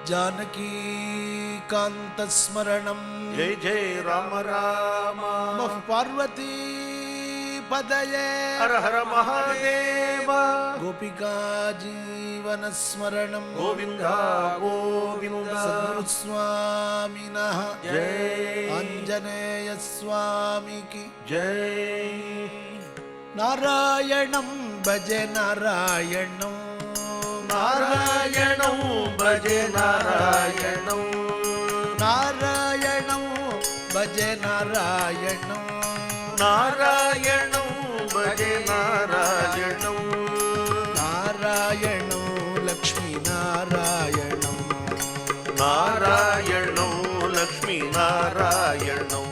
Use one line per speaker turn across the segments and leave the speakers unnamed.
जानकी कांतस्मरणं
जय जय राम राम
नमः पार्वती पदये
हर हर महादेव
गोपिका जीवन स्मरणं
गोविंद गोविंद
सद्गुरु स्वामिनः
जय
आंजनेय स्वामी की
जय
नारायणं भजे नारायणं
नारायणं भजे नारायणं
नारायणं भजे नारायणं
नारायणं भजे नारायणं
नारायणो लक्ष्मी नारायणं
नारायणो लक्ष्मी नारायणं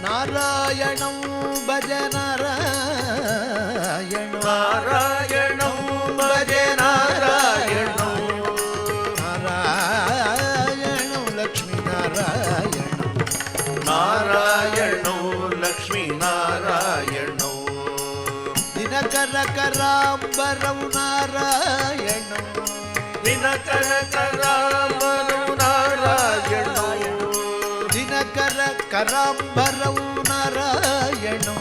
नारायणं भज नारायणं
नारायणं भजे नारायणं
नारायणं लक्ष्मी नारायणं
नारायणो लक्ष्मी नारायणो
दिनकर कराम्बरं नारायणं
दिनकर कराम्बरं नारायणो
दिनकर कराम्बरं नारायणं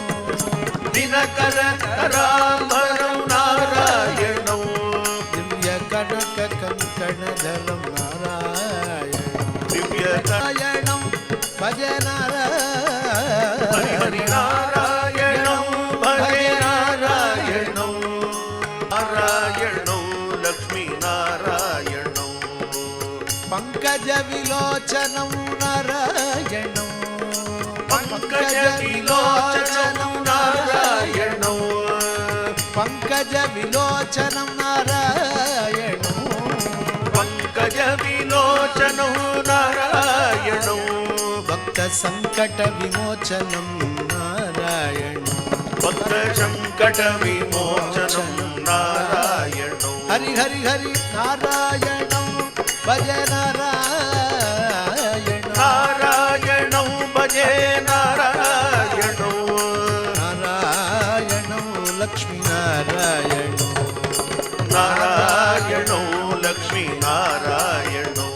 दिनकर कराम्बरं नारायणो
दिव्य कनक कंकणधरं नारायणं
दिव्य
नारायणं भज
हरि हरि नारायणं भजे नारायणं नारायणो लक्ष्मी नारायणो
पंकज विलोचनं नारायणं
पंकज विलोचनं नारायणो
पंकज विलोचनं नारायणं
पंकज विलोचनो नारायणो
भक्त संकट विमोचनं नारायणं
भक्त संकट विमोचनं नारायणो
हरि हरि हरि नारायणं भज नारायणं
नारायणो भजे नारायणो
नारायणं लक्ष्मी नारायणं
नारायणो लक्ष्मी नारायणो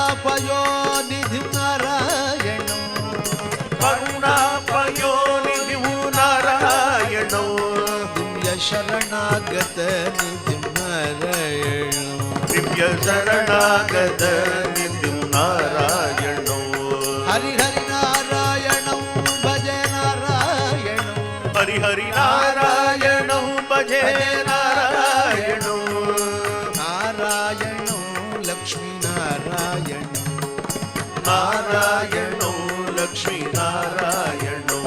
करुणापयोनिधिं नारायणं
करुणापयोनिधिं नारायणो
दिव्य शरणागत निधिं नारायणं
दिव्य शरणागत निधिं नारायणो
हरि हरि नारायणं भज नारायणं
हरि हरि नारायणं भजे नारायणो
नारायणं लक्ष्मी नारायणं
नारायणो लक्ष्मी नारायणो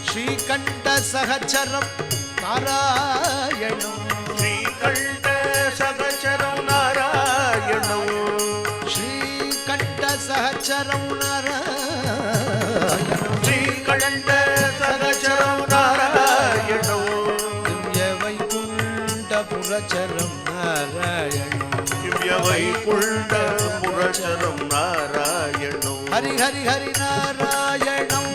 श्रीकण्ठ सहचरं नारायणं
श्रीकण्ठ सहचरं नारायणो
श्रीकण्ठ सहचरं नारायणं
श्रीकण्ठ सहचरं नारायणो
दिव्य वैकुण्ठपुरचरं नारायणं
दिव्य वैकुण्ठपुरचरं नारायणो
हरि हरि हरि नारायणं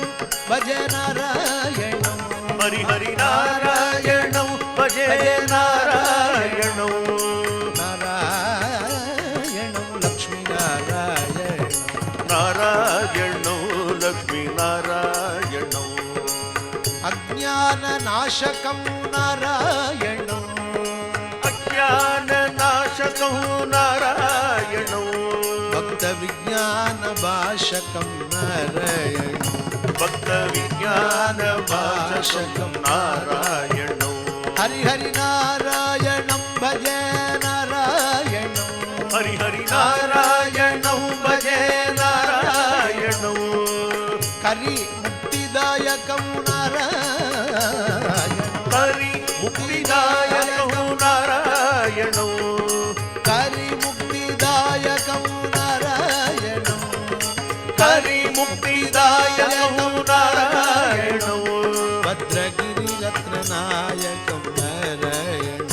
भज नारायणं
हरि हरि नारायणं भजे नारायणो
नारायणं लक्ष्मी नारायणं
नारायणो लक्ष्मी नारायणो
अज्ञाननाशकं नारायणं
अज्ञाननाशकं नारायणो
भक्तविज्ञानभाषकं नारायणं
भक्तविज्ञानभाषकं नारायणो
हरि हरि नारायणं भज नारायणं
हरि हरि नारायणं भजे नारायणो
हरि मुक्तिदायकं नारायणं
हरि मुक्तिदायकं नारायणो
हरि मुक्तिदायकं नारायणं
हरि मुक्तिदायकं नारायणो
भद्रगिरिरत्ननायकं नारायणं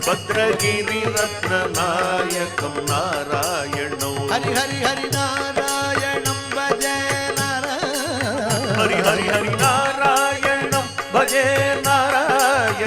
भद्रगिरिरत्ननायकं नारायणो
हरि हरि हरि नारायणं भज नारायणं
हरि हरि हरि नारायणं भजे नारायणो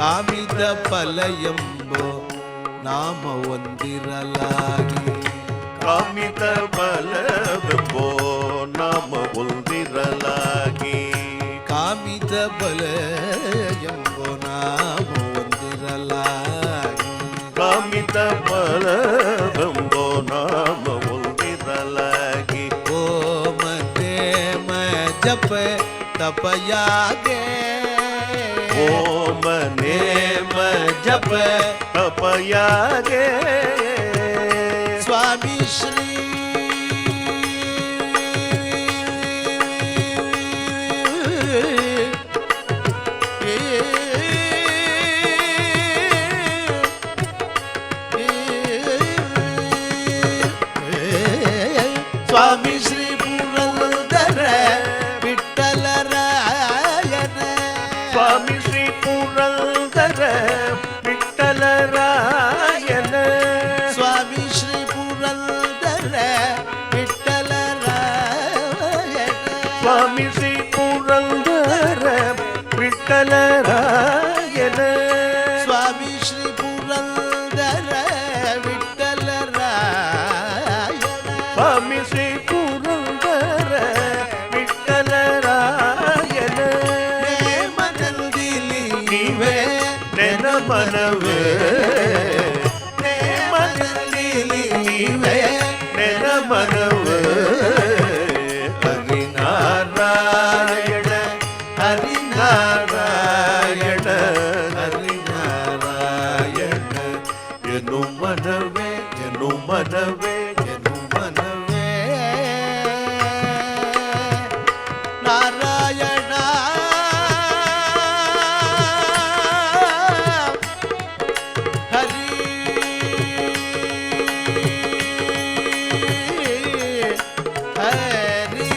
ಕಾಮಿದ ಫಲ ಎಂಬೋ ನಾಮ ಒಂದಿರಲಾಗಿ
ಕಾಮಿತ ಫಲವೆಂಬೋ ನಾಮ ಒಂದಿರಲಾಗಿ
ಕಾಮಿದ ಫಲ ಎಂಬೋ ನಾಮ ಒಂದಿರಲಾಗಿ
ಕಾಮಿತ ಫಲವೆಂಬೋ ನಾಮ ಒಂದಿರಲಾಗಿ
ಓಂ ನೇಮ ಜಪ ತಪಯಾಗೆ
ಓಂ ನೇಮ
ಜಪ
ತಪಯಾಗೆ
ಸ್ವಾಮಿ ಶ್ರೀ ಸ್ವಾಮಿ ಶ್ರೀ ಪುರಂದರ ವಿಠ್ಠಲರಾಯನ
ಸ್ವಾಮಿ ಶ್ರೀ ಪುರಂದರ ವಿಠ್ಠಲರಾಯನ
ಸ್ವಾಮಿ ಶ್ರೀ ಪುರಂದರ ವಿಠ್ಠಲರಾಯನ
ಸ್ವಾಮಿ ಶ್ರೀ ಪುರಂದರ ವಿಠ್ಠಲರಾಯನ
ಸ್ವಾಮಿ ಶ್ರೀ ಪುರಂದರ ವಿಠ್ಠಲರಾಯನ
ಸ್ವಾಮಿ ಶ್ರೀ ಪುರಂದರ ವಿಠ್ಠಲರಾಯನ
ಮನದಿಲಿ
ನೀವೇ ನೆನ ಮನವೇ
ಮನದಿಲಿ
ನೀವೇ ನೆನ ಮನವೇ ಹರಿನಾರಾಯಣ ಹರಿನಾರಾಯಣ ಹರಿನಾರಾಯಣ ಎನು ಮನವೇ ಎನು ಮನವೇ ಎನು
ಮನವೇ ನಾರಾಯಣ ಹರಿ ಹರಿ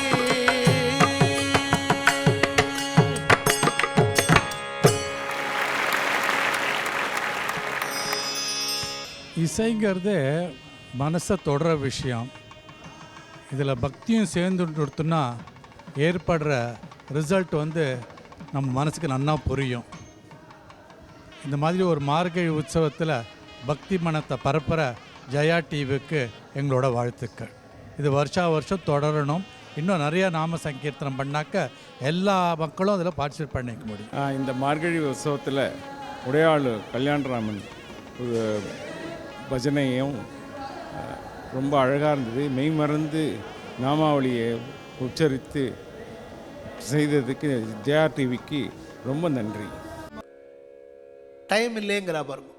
இசைங்கிறது மனசை தொடர விஷயம். இதில் பக்தியும் சேர்ந்து கொடுத்தோன்னா ஏற்படுற ரிசல்ட் நம்ம மனசுக்கு நன்னா புரியும். இந்த மாதிரி ஒரு மார்கழி உற்சவத்தில் பக்தி மனத்தை பரப்புகிற ஜெயா டிவிக்கு எங்களோட வாழ்த்துக்கள். இது வருஷா வருஷம் தொடரணும். இன்னும் நிறையா நாம சங்கீர்த்தனம் பண்ணாக்க எல்லா மக்களும் அதில் பார்ட்டிசிபேட் பண்ணிக்க முடியும்.
இந்த மார்கழி உற்சவத்தில் உடையாள் கல்யாணராமன் ஒரு பஜனையும் ரொம்ப அழகாக இருந்தது. மெய் மறந்து நாமாவளியை உச்சரித்து செய்ததுக்கு ஜெயா டிவிக்கு ரொம்ப நன்றி.
டைம் இல்லைங்கிறா பாருங்க.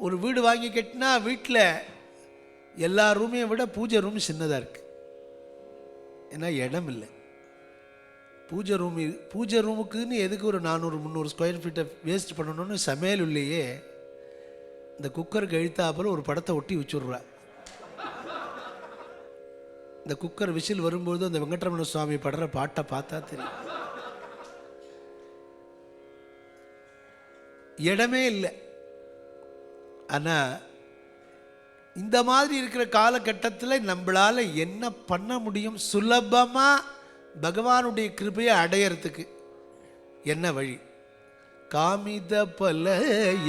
ஒரு வீடு வாங்கி கட்டினா வீட்டில் எல்லா ரூமையும் விட பூஜை ரூம் சின்னதாக இருக்குது. ஏன்னா இடம் இல்லை. பூஜை ரூமுக்குன்னு எதுக்கு ஒரு 400-300 ஸ்கொயர் ஃபீட்டை வேஸ்ட் பண்ணணும்னு சமையல் உள்ளேயே இந்த குக்கருக்கு எழுத்தாப்புல ஒரு படத்தை ஒட்டி வச்சுடுறா. இந்த குக்கர் விசில் வரும்போது அந்த வெங்கட்ரமண சுவாமி படுற பாட்டை பார்த்தா தெரியும். இடமே இல்லை. ஆனால் இந்த மாதிரி இருக்கிற காலகட்டத்தில் நம்மளால் என்ன பண்ண முடியும்? சுலபமாக பகவானுடைய கிருபையை அடையறதுக்கு என்ன வழி? ಕಾಮಿದ ಫಲ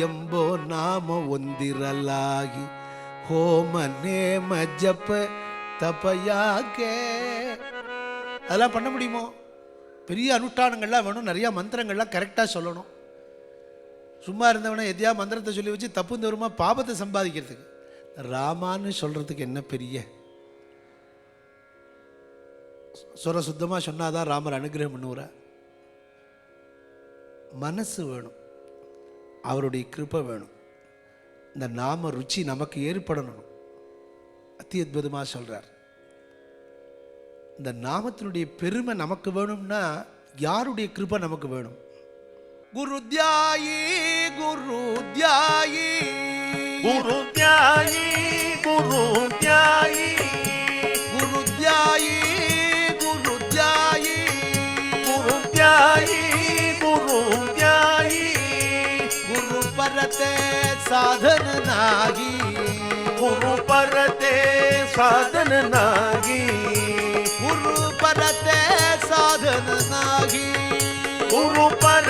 ಎಂಬೋ ನಾಮ ಒಂದಿರಲಾಗಿ ಹೋಮ ನೇಮ ಜಪ தபயாகே. அதெல்லாம் பண்ண முடியுமோ? பெரிய அனுஷ்டானங்கள்லாம் வேணும், நிறையா மந்திரங்கள்லாம் கரெக்டாக சொல்லணும். சும்மா இருந்தவனை எதையா மந்திரத்தை சொல்லி வச்சு தப்பு தருமா பாபத்தை சம்பாதிக்கிறதுக்கு. ராமான்னு சொல்கிறதுக்கு என்ன பெரிய சொல்ல சுத்தமாக சொன்னாதான் ராமர் அனுகிரகம் பண்ணுவார். மனசு வேணும், அவருடைய கிருபை வேணும், இந்த நாம ருச்சி நமக்கு ஏற்படணும். அத்தி அற்புதமாக சொல்கிறார். இந்த நாமத்தினுடைய பெருமை நமக்கு வேணும்னா யாருடைய கிருபை நமக்கு வேணும்? குரு தியாயி குரு தியாயி
குரு தியாயி குரு தியாயி
குரு தியாயி குரு தியாயி
குரு தியாயி குரு தியாயி
குரு பரதே சாதன நாகி
ಗುರು ಪರತೆ ಸಾಧನ ನಾಗಿ
ಗುರು ಪರತೆ ಸಾಧನ ನಾಗಿ
ಗುರು ಪರ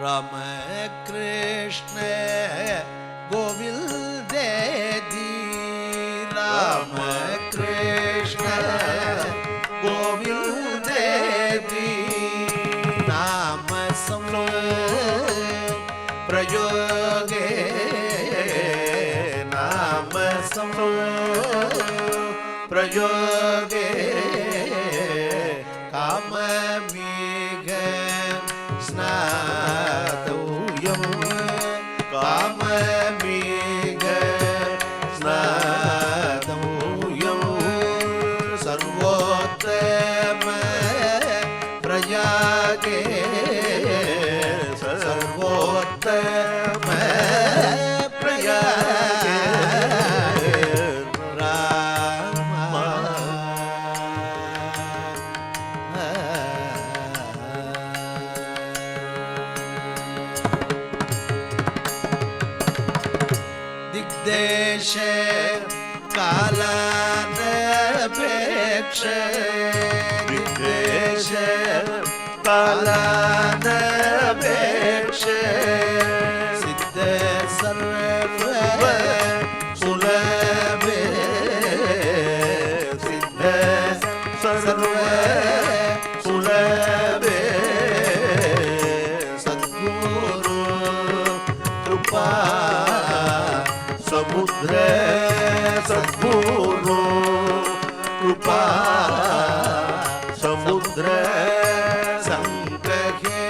राम कृष्ण गोविंदेति राम कृष्ण गोविंदेति नाम प्रयोगे नाम प्रयोगे काममीघ स्नातव्यं काममीघ स्नातव्यं सर्वोत्तम प्रयागे सर्वोत्तम प्रयागे दिग्देश कालानपेक्ष दिग्देश कालानपेक्ष सिद्ध सर्व सुलभे सिद्ध सर्व सुलभे सद्गुरु कृपा समुद्र सद्गुरु कृपा समुद्र संकहे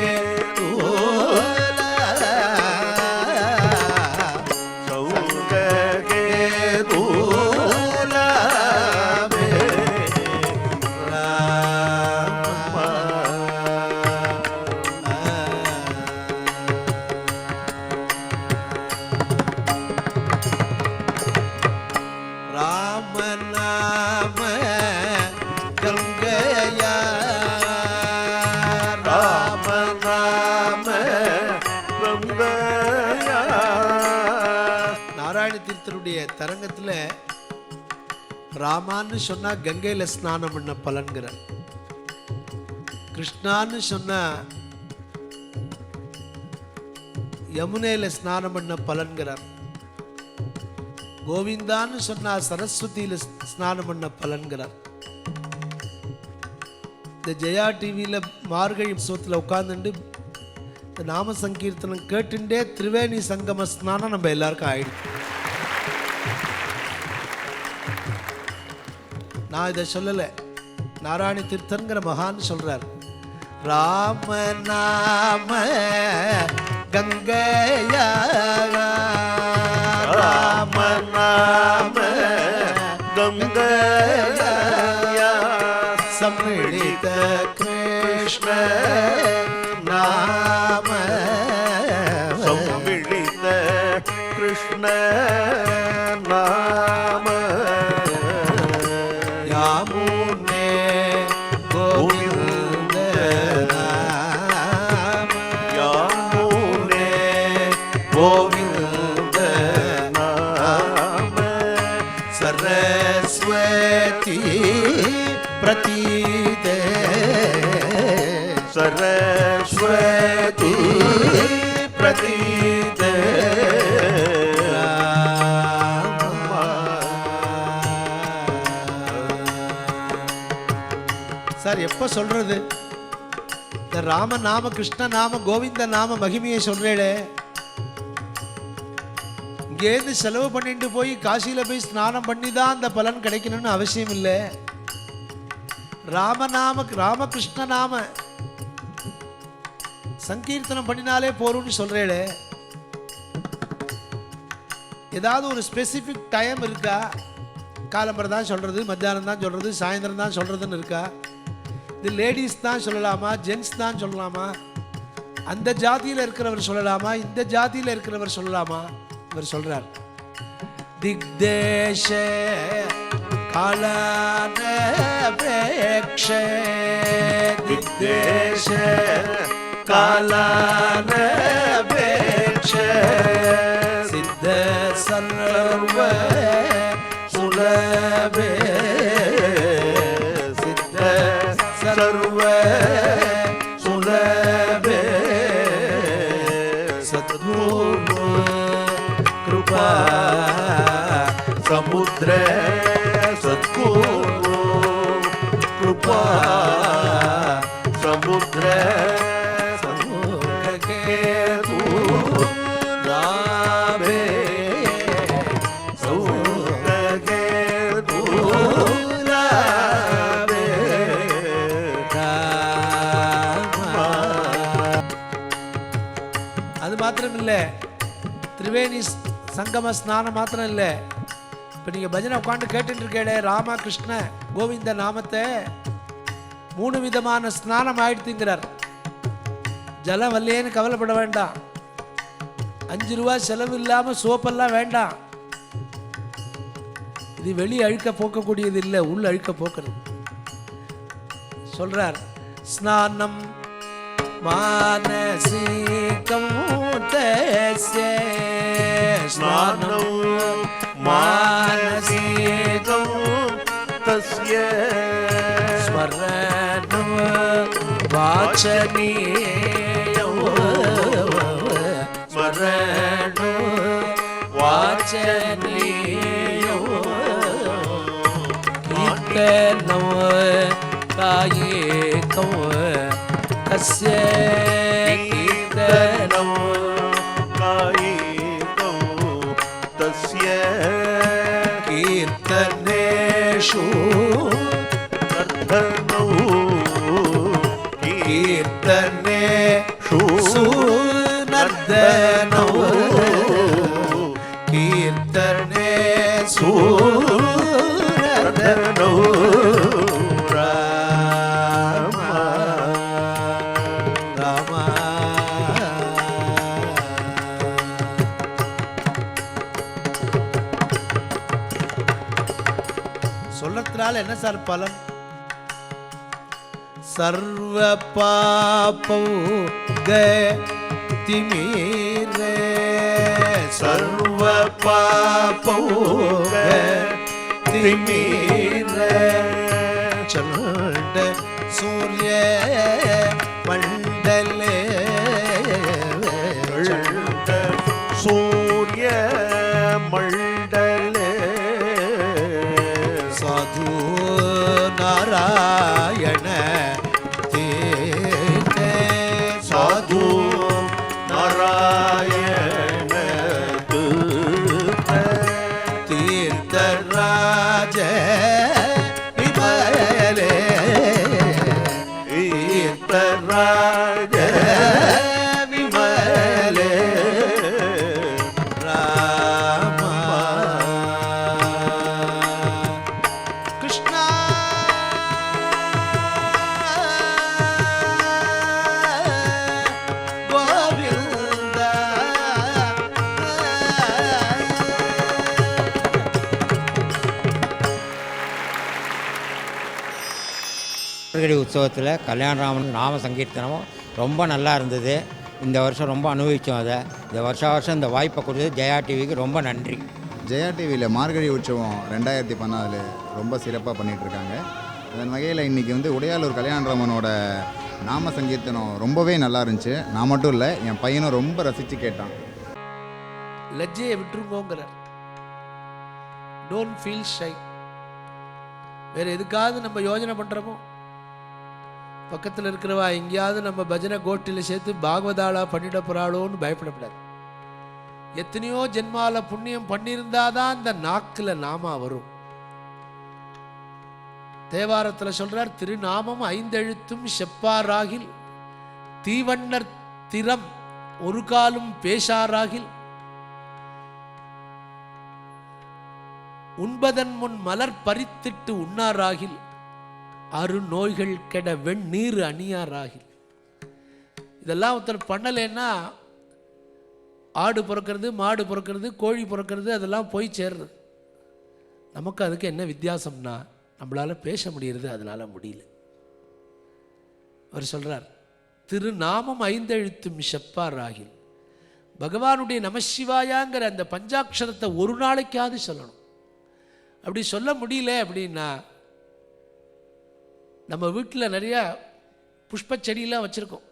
राम नाम गंगया राम नाम गंगया நாராயண தீர்த்தருடைய தரங்கத்துல ராமான்னு சொன்னா கங்கையில ஸ்நானம் பண்ண பலன்கிற கிருஷ்ணான்னு சொன்னா யமுனையில ஸ்நானம் பண்ண பலன்கிறார் கோவிந்தான்னு சொன்னா சரஸ்வதியில ஸ்நானம் பண்ண பலன்கிறார் இந்த ஜெயா டிவியில மார்கழி உற்சவத்தில் உட்கார்ந்துட்டு இந்த நாம சங்கீர்த்தனம் கேட்டுட்டே திரிவேணி சங்கம ஸ்நானம் நம்ம எல்லாருக்கும் ஆயிடுச்சு. நான் இதை சொல்லலை, நாராயண தீர்த்தன்கிற மகான் சொல்றார். ராம நாம கங்கையா राम नाम गंगया सम्मिलित कृष्ण नाम सम्मिलित कृष्ण नाम यामुने गोविंद नाम यामुने गोविंद सरस्वती प्रतीते सरस्वती प्रतीते சார் எப்போ சொல்றது? இந்த ராம நாம கிருஷ்ண நாம கோவிந்த நாம மகிமையை சொல்றேளே, இங்கேருந்து செலவு பண்ணிட்டு போய் காசியில போய் ஸ்நானம் பண்ணி தான் அந்த பலன் கிடைக்கணும்னு அவசியம் இல்லை. ராமநாம ராமகிருஷ்ண நாம சங்கீர்த்தனம் பண்ணினாலே போறோம்னு சொல்றேளே, ஏதாவது ஒரு ஸ்பெசிஃபிக் டைம் இருக்கா? காலம்பரை தான் சொல்றது, மத்தியானம் தான் சொல்றது, சாயந்தரம் தான் சொல்றதுன்னு இருக்கா? இது லேடிஸ் தான் சொல்லலாமா, ஜென்ஸ் தான் சொல்லலாமா, அந்த ஜாதியில் இருக்கிறவர் சொல்லலாமா, இந்த ஜாதியில் இருக்கிறவர் சொல்லலாமா? இவர் சொல்றார், திக்தேஷ காலானபேக்ஷ திக்தேஷ காலானபேக்ஷ சித்த சர்வ சுலபே சித்த சர்வ சுலபே
சௌககேது லாபே சௌககேது லாபே
அது மாத்திரம் இல்லை, திரிவேணி சங்கம ஸ்நானம் மாத்திரம் இல்லை. இப்போ நீங்கள் பஜனை உட்காந்து கேட்டுட்டு இருக்கே ராம கிருஷ்ண கோவிந்த நாமத்தை 3 விதமான ஸ்நானம் ஆயிடுத்துங்கிறார். ஜலம் வரலையேன்னு கவலைப்பட வேண்டாம். 5 ரூபா செலவு இல்லாமல் சோப்பெல்லாம் வேண்டாம். இது வெளி அழுக்க போக்கக்கூடியது இல்லை, உள்ள அழுக்க போக்குறது. சொல்றார், ஸ்நானம் மானசீகம் தஸ்ய
ஸ்நானம் மானசீகம் தஸ்ய
ஸ்மரணம் வாசனீயம் ஸ்மரணம் வாசனீயம் கீர்த்தனம் காயேகம் தஸ்ய கீர்த்தனம்
காயேகம் தஸ்ய
கீர்த்தனேஷு
நர்தனோ
கீர்த்தனேஷு நர்தனோ கீர்த்தனேஷு நர்தனோ ராம ராம. சொல்லத்தினால என்ன சார் பலன்? சர்வ பாபோ கதிமீர சர்வ பாபோ கதிமீர சண்ட சூரிய மண்டலே
சூரிய மண்டலே
சாது நாராயண தீர்த்த
சாது நாராயண
தீர்த்தராஜ விமலே
தீர்த்தராஜ
விமலே ராம கிருஷ்ணா கோவிந்தா
மார்கழி உற்சவத்தில் கல்யாணராமன் நாம சங்கீர்த்தனமும் ரொம்ப நல்லா இருந்தது. இந்த வருஷம் ரொம்ப அனுபவித்தோம் அதை. இந்த வருஷம் இந்த வாய்ப்பை கொடுத்து ஜெயா டிவிக்கு ரொம்ப நன்றி.
ஜெயா டிவியில் மார்கழி உற்சவம் 2014 ரொம்ப சிறப்பாக பண்ணிகிட்ருக்காங்க. அதன் வகையில் இன்றைக்கி வந்து உடையாளூர் கல்யாணராமனோட நாம சங்கீர்த்தனம் ரொம்பவே நல்லா இருந்துச்சு. நான் மட்டும் இல்லை, என் பையனும் ரொம்ப ரசித்து கேட்டான்.
லஜ்ஜையை விட்டுருங்கோங்கிறார். Don't feel shy. வேறு எதுக்காவது நம்ம யோஜனை பண்ணுறோமோ, பக்கத்தில் இருக்கிறவா எங்கேயாவது நம்ம பஜனை கோட்டில் சேர்த்து பாகவதாளா பண்ணிட போகிறாளோன்னு பயப்படக்கூடாது. எத்தனையோ ஜென்மால புண்ணியம் பண்ணியிருந்தாதான் இந்த நாக்கில் நாமா வரும். தேவாரத்தில் சொல்றார், திருநாமம் 5 எழுத்தும் செப்பாராகில் தீவண்ணர் திறம் ஒரு காலும் பேசாராகில் உண்பதன் முன் மலர் பறித்திட்டு உண்ணாராகில் அரு நோய்கள் கெட வெண்ணீர் அணியாராகில். இதெல்லாம் ஒருத்தர் பண்ணலைன்னா ஆடு பிறக்கிறது, மாடு பிறக்கிறது, கோழி பிறக்கிறது அதெல்லாம் போய் சேர்றது. நமக்கு அதுக்கு என்ன வித்தியாசம்னா, நம்மளால் பேச முடியறது, அதனால் முடியல. அவர் சொல்கிறார், திருநாமம் 5 எழுத்தும் செப்பாராகில். பகவானுடைய நமசிவாயாங்கிற அந்த பஞ்சாட்சரத்தை ஒரு நாளைக்காவது சொல்லணும். அப்படி சொல்ல முடியல அப்படின்னா, நம்ம வீட்டில் நிறையா புஷ்ப செடியெலாம் வச்சுருக்கோம்.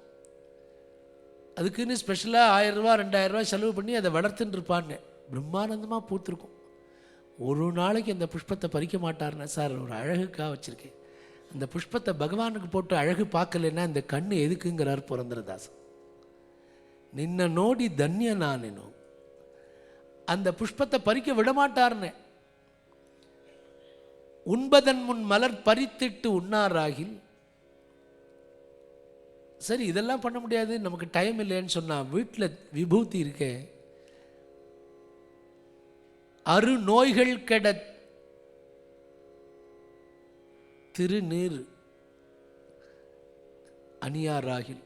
அதுக்குன்னு ஸ்பெஷலாக 1000 ரூபா 2000 ரூபா செலவு பண்ணி அதை வளர்த்துன்னு இருப்பான்னு பிரம்மானந்தமாக பூத்திருக்கும். ஒரு நாளைக்கு அந்த புஷ்பத்தை பறிக்க மாட்டார்னா, சார் ஒரு அழகுக்காக வச்சுருக்கேன், அந்த புஷ்பத்தை பகவானுக்கு போட்டு அழகு பார்க்கலன்னா இந்த கண்ணு எதுக்குங்கிறார் புரந்தரதாசன். நின்ன நோடி தன்ய நானேனோ, அந்த புஷ்பத்தை பறிக்க விடமாட்டார்னே. உண்பதன் முன் மலர் பறித்திட்டு உண்ணாராகில். சரி, இதெல்லாம் பண்ண முடியாது, நமக்கு டைம் இல்லைன்னு சொன்னா வீட்டில் விபூதி இருக்கே, அரு நோய்கள் கெட திருநீர் அணியாராகில்.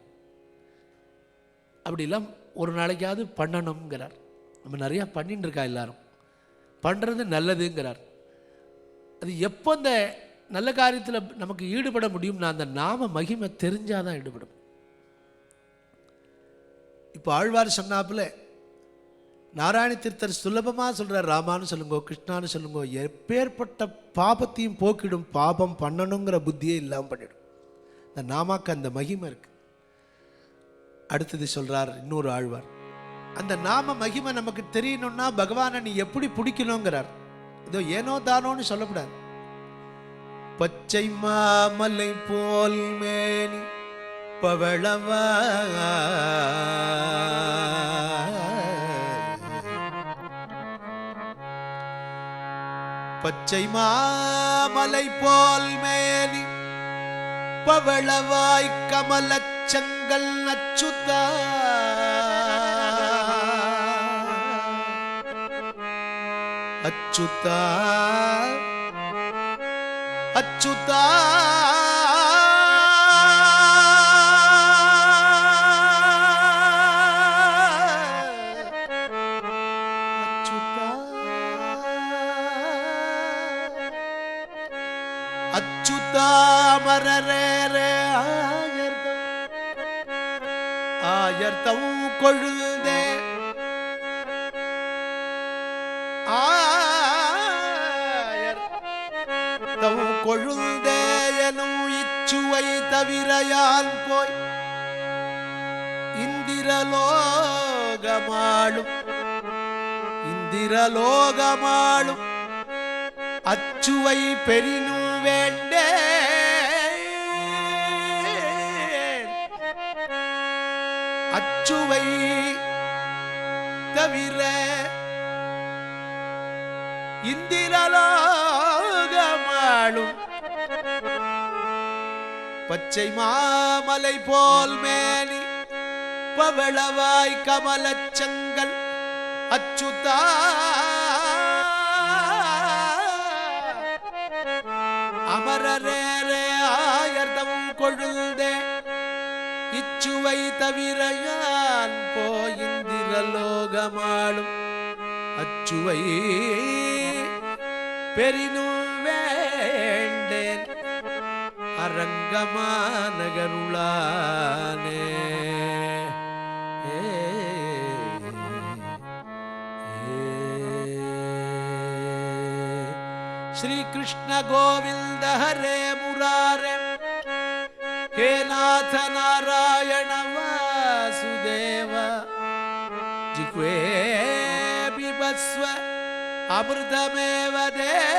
அப்படிலாம் ஒரு நாளைக்காவது பண்ணணுங்கிறார். நம்ம நிறையா பண்ணிட்டு இருக்கா, எல்லாரும் பண்ணுறது நல்லதுங்கிறார். அது எப்போ இந்த நல்ல காரியத்தில் நமக்கு ஈடுபட முடியும்னா அந்த நாம மகிமை தெரிஞ்சாதான் ஈடுபடும். இப்போ ஆழ்வார் சொன்னாப்புல நாராயண தீர்த்தர் சுலபமாக சொல்கிறார், ராமான்னு சொல்லுங்கோ, கிருஷ்ணான்னு சொல்லுங்கோ, எப்பேற்பட்ட பாபத்தையும் போக்கிடும். பாபம் பண்ணணுங்கிற புத்தியே இல்லாமல் பண்ணிடும். இந்த நாமாக்கு அந்த மகிமை இருக்கு. அடுத்தது சொல்கிறார் இன்னொரு ஆழ்வார், அந்த நாம மகிமை நமக்கு தெரியணும்னா பகவானை நீ எப்படி பிடிக்கணுங்கிறார். இதோ ஏனோ தானோன்னு சொல்லக்கூடாது. பச்சை மாமலை போல் மேனி பவளவா பச்சை மாமலை போல் மேனி பவளவாய் கமலச்சங்கல் அச்சுதா அச்சுதா அச்சுதா அச்சுதாமரரே ஆயர்தம் கொழுதே ஆயர்தம் கொழுதே எனும் இச்சுவை தவிரையால் போய் இந்திரலோகமாளும் இந்திரலோகமாளும் அச்சுவை பெரினும் வேண்டே அச்சுவை தவிர இந்திரலோகமாளும் பச்சை மாமலை போல் மேனி பவளவாய் கமலச்சங்கல் அச்சுதா அமரரே ஆயர்தம் கொழுதே இச்சுவை தவிர யான் போயிந்திரலோகமாளும் அச்சுவை பெரினும் வேண்டேன் அரங்கமானகருளானே. श्री कृष्ण गोविंद हरे मुरारे हे नाथ नारायण वासुदेव जिह्वे बिभस्व अमृतमेव देव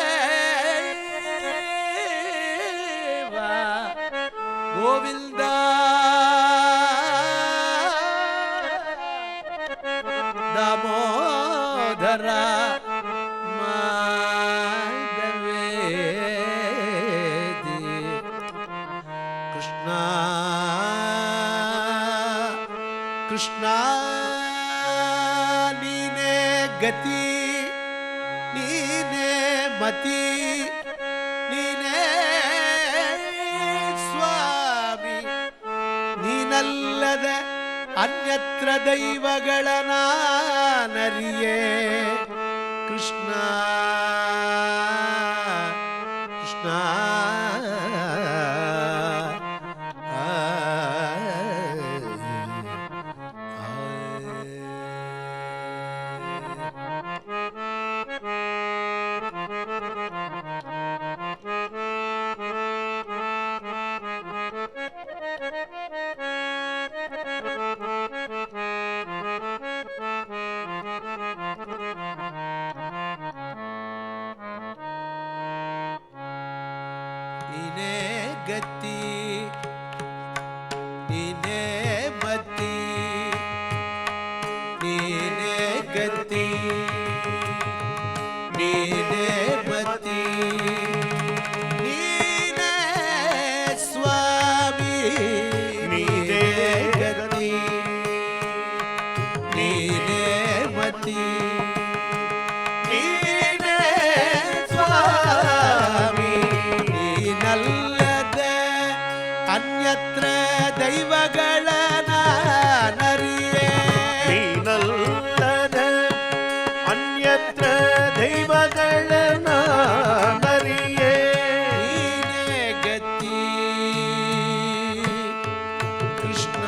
गोविंद दामोदरा कृष्णा नीने गति नीने मति नीने स्वामी नीनल्लद अन्यत्र दैवगळनानरिये कृष्णा कृष्णा நீனே ಗತಿ ನೀನೇ ಮತಿ ನೀನೇ ಗತಿ ನೀನೇ ಮತಿ ನೀನೇ ಸ್ವಾಮಿ ನೀನೇ ಗತಿ ನೀನೇ ಮತಿ ನೀನೇ ಸ್ವಾಮಿ ನೀನಲ್ಲದೆ ಅನ್ಯತ್ರ ದೈವಗಳ ನಾನರಿಯೇ
ನೀನಲ್ಲದ ಅನ್ಯತ್ರ ದೈವಗಳ ನಾನರಿಯೇ
ನೀನೇ ಗತಿ ಕೃಷ್ಣ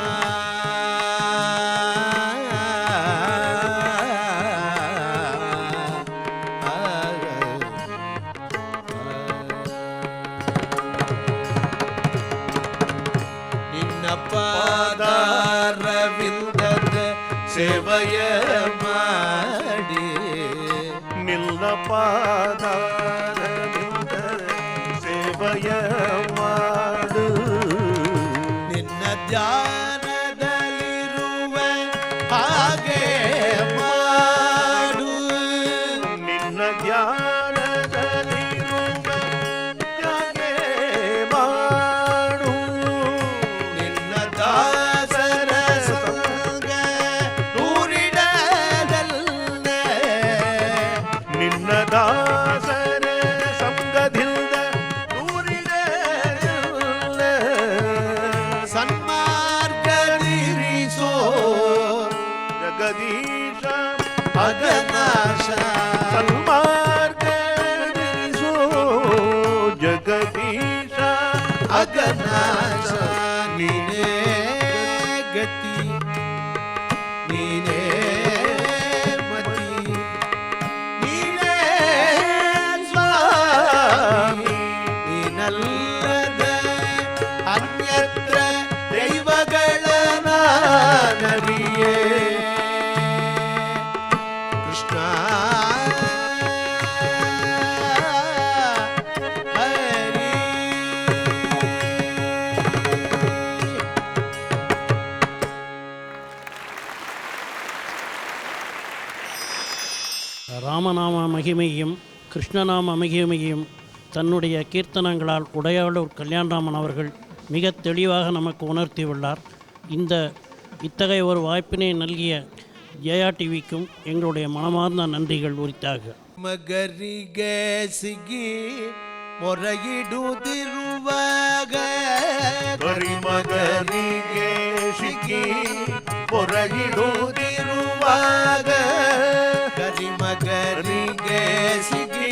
ನಿನ್ನ ಪಾದಾರವಿಂದದ ಸೇವಯ ಮಾಡಿ
ನಿನ್ನ ಪಾದಾರವಿಂದ ಸೇವಯ ಮಾಡು
ನಿನ್ನ ಧ್ಯಾನದಲ್ಲಿರುವ ಹಾಗೆ ಮಾಡು
ನಿನ್ನ ಧ್ಯಾನದಲ್ಲಿರುವ ಹಾಗೆ ಮಾಡು
ನಿನ್ನ ದಾಸರ ಸಂಗ ನೂರಿಡದಲ್ಲೇ
ನಿನ್ನ ದಾಸರ ಸಂಗದಿಂದ ನೂರಿನ
ಸನ್ಮಾರ್ಗದಿರಿಸೋ
ಜಗದೀಶ
ಅಗನಾಶ
ಸನ್ಮಾರ್ಗದಿರಿಸೋ ಜಗದೀಶ
ಅಗನಾಶ ನೀನೇ ಗತಿ ನೀನೇ ಮತಿ ನೀನೇ ಸ್ವಾಮಿ ನೀನಲ್ಲದ ಅನ್ಯತ್ರ ದೈವಗಳ ನಾನರಿಯೇ ಕೃಷ್ಣ ಹರಿ
ராமநாம மகிமையும் கிருஷ்ணநாம மகிமையும் தன்னுடைய கீர்த்தனங்களால் உடையாளூர் கல்யாணராமன் அவர்கள் மிக தெளிவாக நமக்கு உணர்த்தியுள்ளார். இத்தகைய ஒரு வாய்ப்பினை நல்கிய ஜெயா டிவிக்கும் எங்களுடைய மனமார்ந்த நன்றிகள் உரித்தாக.
ಮಗರಿಗೆ ಸಿಗಿ ಮೊರಗಿಡುತ್ತಿರುವಾಗ
ಕರಿಮಗರಿಗೆ ಸಿಕ್ಕಿ ಮೊರಗಿಡುತ್ತಿರುವಾಗ
ಕರಿಮಗರಿಗೆ ಸಿಗಿ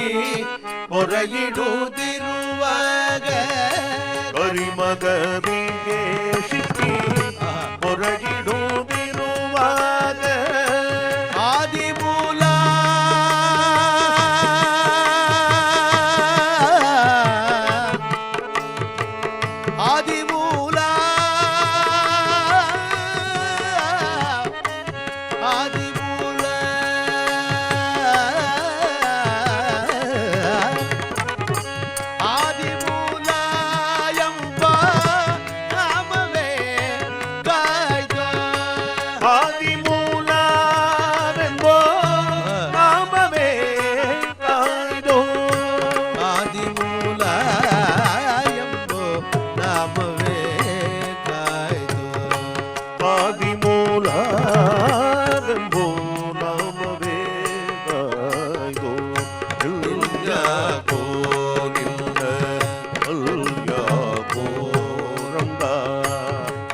ಮೊರಗಿಡುತ್ತಿರುವಾಗ
ಕರಿಮಗರಿಗೆ ಸಿಕ್ಕಿ ಮೊರಗಿಡುತ್ತಿರುವಾಗ
ಆದಿಮೂಲ ಆದಿಮೂಲ ಆದಿಮೂಲ ಆದಿಮೂಲ ಎಂಬ ನಾಮವೇ ಕಾಯ್ದ
ಆದಿಮೂಲವೆಂಬೋ ನಾಮವೇ ಕಾಯ್ದೋ
ಆದಿಮೂಲ ಎಂಬೋ ನಾಮವೇ ಕಾಯ್ದು
ಆದಿಮೂಲವೆಂಬೋ ನಾಮವೇ ಕಾಯ್ದೋ
ಇಲ್ಯಾಕೋ ನಿನ್ನ
ಅಲ್ಯಾಕೋ ರಂಗ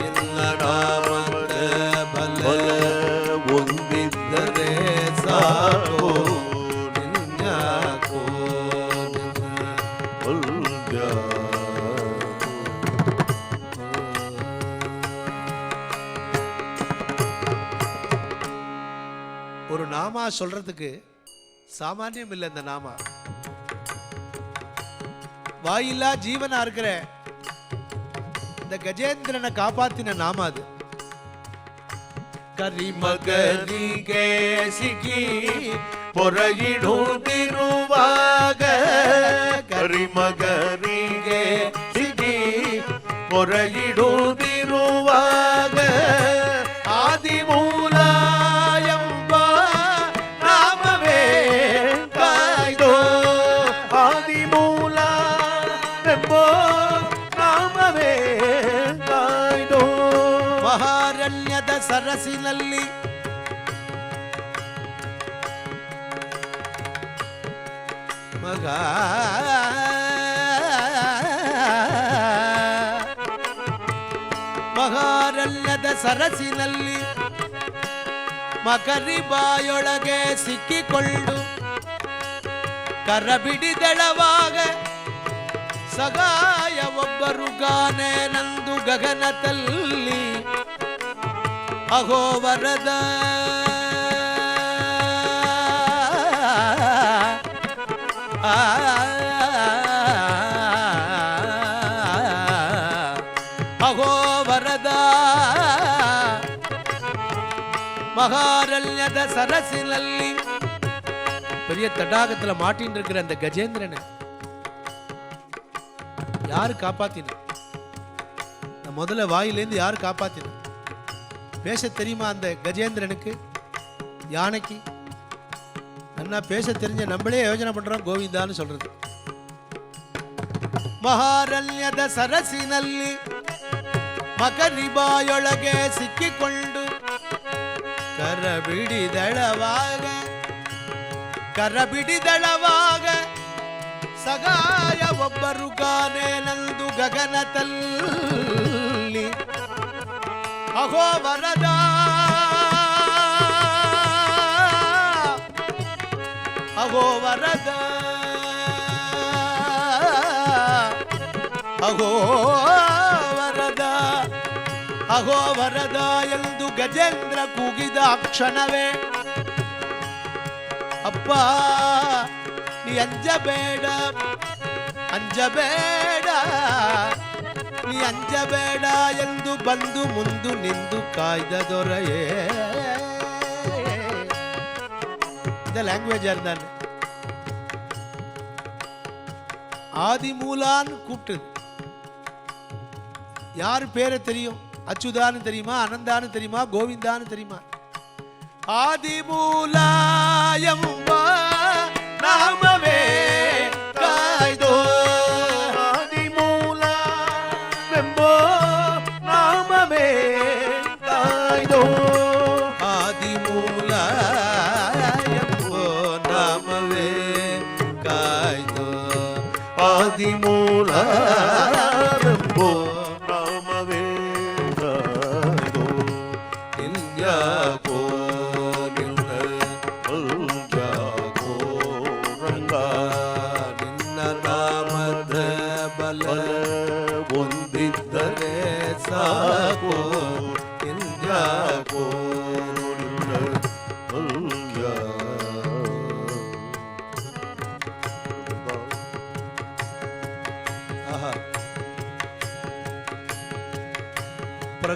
ಇಲ್ಲ ನಾಮದ ಬಲ
ಬಲ
ಒಂದಿದ್ದರೆ ಸಾಕು ಇಲ್ಯಾಕೋ ஒரு நாமா சொல்றதுக்கு சாமானியம் இல்லை. இந்த நாமா வாயில்லா ஜீவனா இருக்கிற இந்த கஜேந்திரனை காப்பாத்தின நாம அது. ಕರಿಮಗರಿಗೆ ಸಿಗಿ ಪೊರಗಿಡುತ್ತಿರುವಾಗ ಕರಿಮಗರಿಗೆ ಸಿಗಿ
பொறையிடுதிருவாக ஆதிமூலாயம்ப நாமவே காய்தோ ಆದಿಮೂಲ ಎಂಬೋ ನಾಮವೇ ಕಾಯ್ದೋ
ಮಹಾರಣ್ಯದ ಸರಸಿನಲ್ಲಿ ಮಹಾರಣ್ಯದ ಸರಸಿನಲ್ಲಿ ಮಕರಿ ಬಾಯೊಳಗೆ ಸಿಕ್ಕಿಕೊಂಡು ಕರಬಿಡಿದಳವಾಗ ಸಗಾಯ ಒಬ್ಬರು ಗಾನೆ ನಂದು ಗಗನದಲ್ಲಿ ಅಹೋ ವರದ ಅಹೋ ವರದ மகாரண்யத சரசிலல்லி பெரிய தடாகத்தில் மாட்டின்னு இருக்கிற அந்த கஜேந்திரனை யாரு காப்பாத்தின? முதல்ல வாயிலேருந்து யாரு காப்பாத்தின? பேச தெரியுமா அந்த கஜேந்திரனுக்கு, யானைக்கு? என்ன பேச தெரிஞ்ச நம்மளே யோசனை பண்றோம் கோவிந்தான்னு சொல்றது. ಮಹಾರಣ್ಯದ ಸರಸಿನಲ್ಲಿ ಮಕರಿಬಾಯೊಳಗೆ ಸಿಕ್ಕಿಕೊಂಡು ಕರಬಿಡಿದಳವಾಗ ಸಗಾಯ ಒಬ್ಬರು ಗಾನೆ ನಂದು ಗಗನದಲ್ಲಿ ಅಹೋ ವರದ ಅಹೋ ವರದ ಅಹೋ ವರದ ಅಹೋ ವರದ ಎಂದು ಗಜೇಂದ್ರ ಕೂಗಿದ ಕ್ಷಣವೇ ಅಪ್ಪ ನೀ ಅಂಜಬೇಡ ಅಂಜಬೇಡ ನೀ ಅಂಜಬೇಡ ಎಂದು ಬಂದು ಮುಂದು ನಿಂದು ಕಾಯ್ದ ದೊರೆಯೇ. இந்த லாங்குவேஜா இருந்தாரு. ஆதிமூலான்னு கூப்பிட்டு யார் பேரை தெரியும்? அச்சுதான்னு தெரியுமா, அனந்தான்னு தெரியுமா, கோவிந்தான்னு தெரியுமா? ஆதிமூலாயம் நாமவே காய்தோ
ಆದಿಮೂಲ ಎಂಬೋ ನಾಮವೇ ಕಾಯ್ದೋ
ஆதிமூலாயம் நாமவே காய்தோ
ಆದಿಮೂಲ ಎಂಬೋ ನಾಮವೇ ಕಾಯ್ದೋ
இல்யாகோ ನಿನ್ನ ನಾಮದ ಬಲ ಹೊಂದಿದ್ದರೆ ಸಾಕೋ ಇಲ್ಯಾಕೋ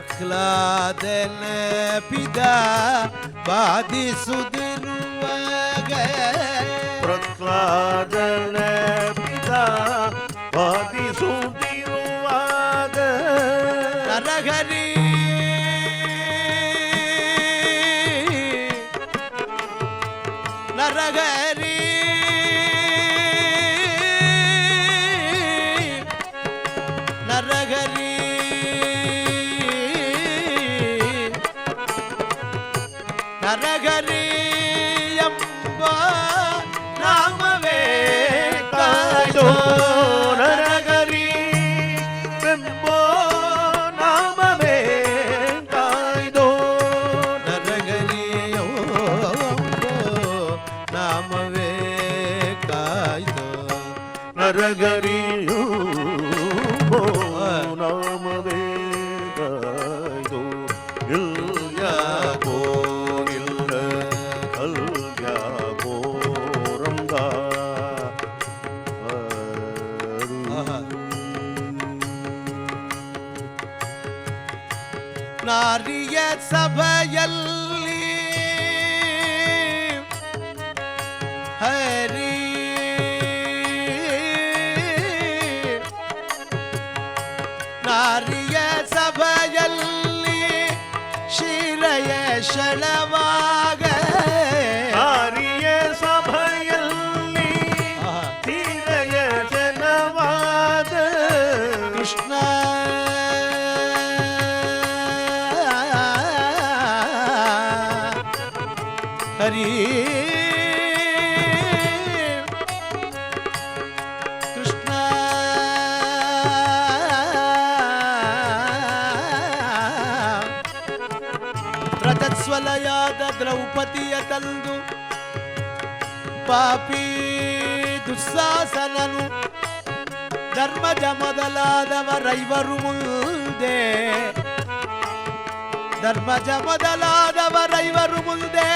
ಪ್ರಹ್ಲಾದನ ಪಿದ ಬಾಧಿಸುತ್ತಿರುವಾಗ
ಪ್ರಹ್ಲಾದನ ಪಿತ ಬಾಧಿಸುತ್ತಿರುವಾಗ
ನರಹರಿ ನರಹರಿ ನರಹರಿ ನರಹರಿ ಎಂಬ ನಾಮವೇ ಕಾಯ್ದೋ
ನರಗರಿ ಎಂಬೋ ನಾಮವೇ ಕಾಯ್ದೋ
ನರಗರಿಯೋ ನಾಮವೇ ಕಾಯ್ದೋ
ನರಗರಿಯೋ ನಾಮವೇ ಕಾಯ್ದೋ ಇಲ್ಯಾಕೋ ಇಲ್ಲ ಅಲ್ಯಾಕೋ ರಂಗ
ನಾರಿಯ ಸಭೆಯಲ್ಲಿ ಹರಿ ನಾರಿ ತೀರೆಯ ಶಳವಾಗ
ಆರ್ಯ ಸಭೆಯಲ್ಲಿ ತೀರೆಯ ಜನವಾದ
ಕೃಷ್ಣ ಹರಿ ಕೃಷ್ಣ ಪ್ರಜಸ್ವಲಯಾದ ದ್ರೌಪದಿಯ ತಂದು ಪಾಪಿ ದುಸ್ಸಾಸನನು ಧರ್ಮಜ ಮೊದಲಾದವರೈವರು ಮುಂದೆ ಧರ್ಮಜ ಮೊದಲಾದವರೈವರು ಮುಂದೆ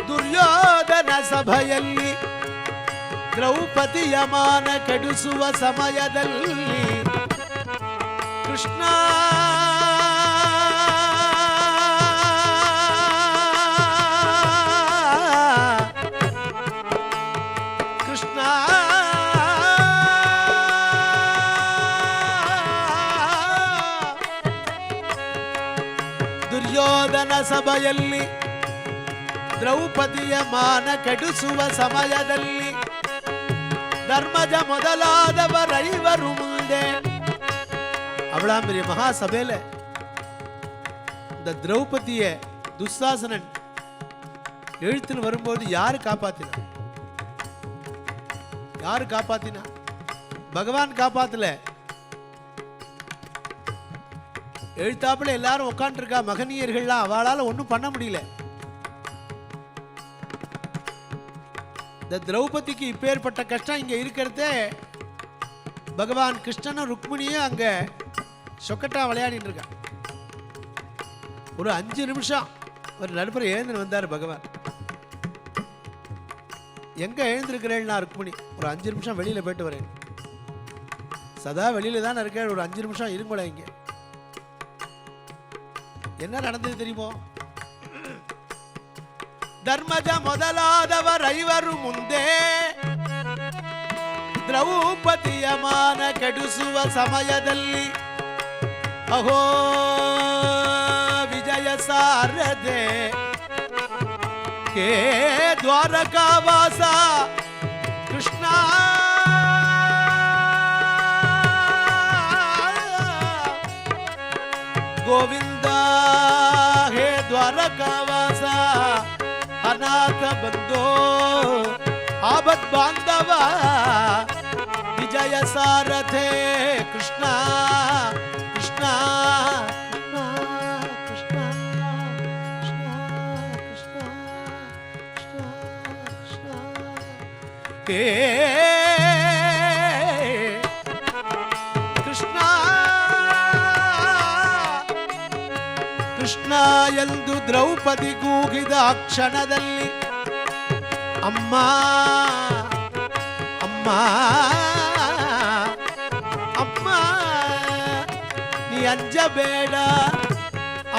ದುರ್ಯೋಧನ ಸಭೆಯಲ್ಲಿ ದ್ರೌಪದಿಯ ಮಾನ ಕೆಡಿಸುವ ಸಮಯದಲ್ಲಿ ಕೃಷ್ಣ ಕೃಷ್ಣ ದುರ್ಯೋಧನ ಸಭೆಯಲ್ಲಿ ದ್ರೌಪದಿಯ ಮಾನ ಕೆಡಿಸುವ ಸಮಯದಲ್ಲಿ ಧರ್ಮಜ ಮೊದಲಾದವರೈವರು ಮುಂದೆ அவளாம்பரிய மகாசபையில இந்த திரௌபதியை துஸ்சாசனன் எழுத்துன்னு வரும்போது யாரு காப்பாத்தினா பகவான் காப்பாத்தல எழுத்தாப்புல எல்லாரும் உட்காந்துருக்கா மகனியர்கள்லாம் அவளால ஒன்றும் பண்ண முடியல இந்த திரௌபதிக்கு இப்பேற்பட்ட கஷ்டம் இங்க இருக்கிறதே பகவான் கிருஷ்ணனும் ருக்மிணியும் அங்க சொக்கட்டா விளையாடிட்டு இருக்கா ஒரு 5 நிமிஷம் ஒரு நடுப்புற எழுந்து வந்தார் பகவான் எங்க எழுந்திருக்கிறேன் நான் ருக்மிணி ஒரு 5 நிமிஷம் வெளியில போயிட்டு வரேன் சதா வெளியில தான் இருக்கேன் ஒரு 5 நிமிஷம் இருங்கூட இங்க என்ன நடந்தது தெரியுமோ ಧರ್ಮಜ ಮೊದಲಾದವರೈವರು ಮುಂದೆ ದ್ರೌಪದಿಯ ಮಾನ ಕೆಡಿಸುವ ಸಮಯದಲ್ಲಿ ಅಹೋ ವಿಜಯ ಸಾರದೆ ಕೇ ದ್ವಾರಕಾವಾಸ ಕೃಷ್ಣ ಗೋವಿಂದ ಹೇ ದ್ವಾರಕಾವಾಸ ಅನಾಥ ಬಂದೋ ಆಪತ್ ಬಾಂಧವ ವಿಜಯ ಸಾರಥೆ ಕೃಷ್ಣ ಕೃಷ್ಣ ಕೃಷ್ಣ ಕೃಷ್ಣ ಕೃಷ್ಣ ಕೃಷ್ಣ ಹೇ ಕೃಷ್ಣ ಕೃಷ್ಣ ಎಂದು ದ್ರೌಪದಿ ಕೂಗಿದ ಕ್ಷಣದಲ್ಲಿ ಅಮ್ಮ ಅಮ್ಮ ಅಮ್ಮ ನೀ ಅಂಜಬೇಡ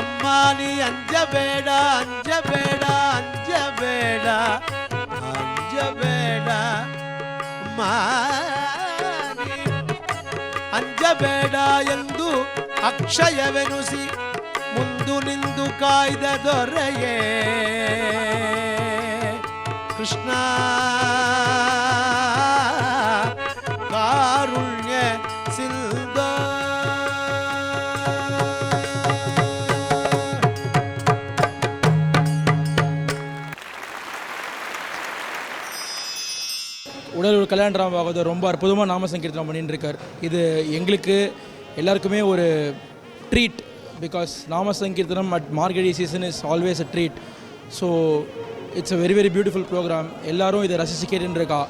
ಅಮ್ಮ ನೀ ಅಂಜಬೇಡ ಅಂಜಬೇಡ ಅಂಜಬೇಡ ಅಂಜಬೇಡ ಅಮ್ಮ ನೀ ಅಂಜಬೇಡ ಎಂದು ಅಕ್ಷಯವೆನುಸಿ ಮುಂದು ನಿಂದು ಕಾಯ್ದ ದೊರೆಯೇ ಕೃಷ್ಣ ಕಾರುಣ್ಯ ಸಿಂಧ
உடையாளூர் கல்யாணராம் பாகவதர் ரொம்ப அற்புதமாக நாம சங்கீர்த்தனம் பண்ணிட்டு இருக்கார். இது எங்களுக்கு எல்லாருக்குமே ஒரு ட்ரீட் பிகாஸ் நாம sankirtanam at Margazhi season is always a treat. So it's a very very beautiful programme. எல்லாரும் இதை ரசிச்சு கேட்டுன்னு இருக்கா.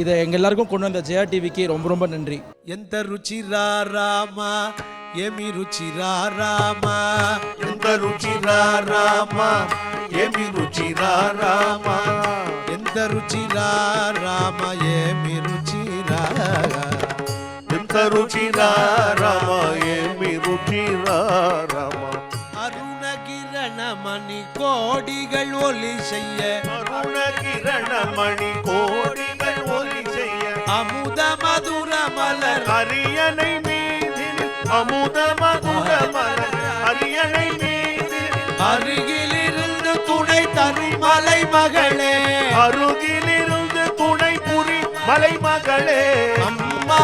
இதை எங்கள் எல்லாருக்கும் கொண்டு வந்த ஜெயா டிவிக்கு ரொம்ப ரொம்ப நன்றி.
ఎంత రుచిరా రామా ఏమి రుచిరా రామా
ఎంత రుచిరా రామా ఏమి రుచిరా రామా
ఎంత రుచిరా రామ ఏమి రుచిరా
ఎంత రుచిరా రామా ఏమి రుచిరా రామా
அருணகிரணமணி கோடிகள் ஒலி செய்ய
அருணகிரணமணி கோடிகள் ஒலி செய்ய
அமுத மதுர மலர்
அரியணை மீதில் அமுத மதுர மலர் அரியணை மீதில் மலைமகளே
அம்மா